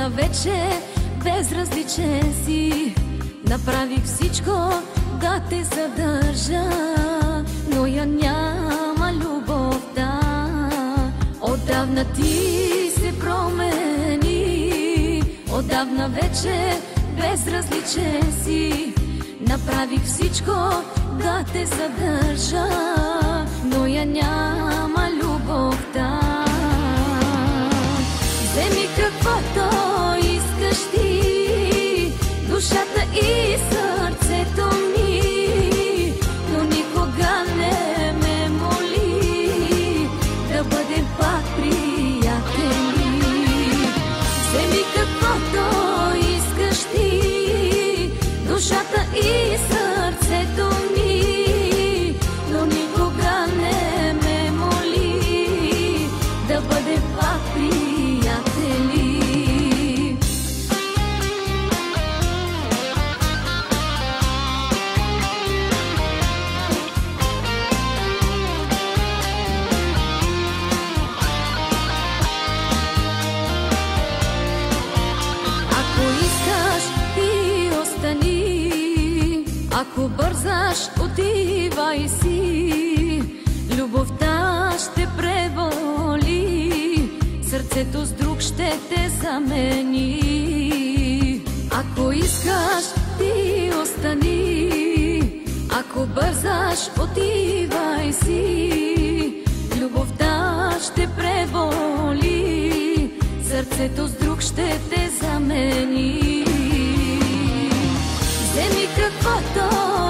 вече безразличен си. Направих всичко да те задържа, но я няма любовта. Отдавна ти се промени, отдавна вече безразличен си. Направих всичко да те задържа, но я няма любовта. Вземи каквото искаш ти, душата и сърцето ми, но никога не ме моли да бъдем пак приятели. Вземи каквото искаш ти, душата и сърцето ми, но никога не ме моли да бъдем пак приятели. Ако бързаш, отивай си, любовта ще преболи, сърцето с друг ще те замени. Ако искаш, ти остани, ако бързаш, отивай си, любовта ще преболи, сърцето с друг ще те замени. Вземи каквото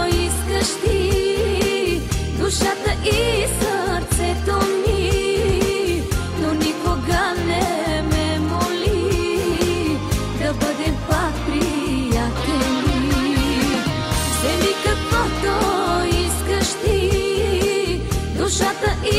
искаш ти, душата и сърцето ми, но никога не ме моли да бъдем пак приятели. Вземи каквото искаш ти, душата и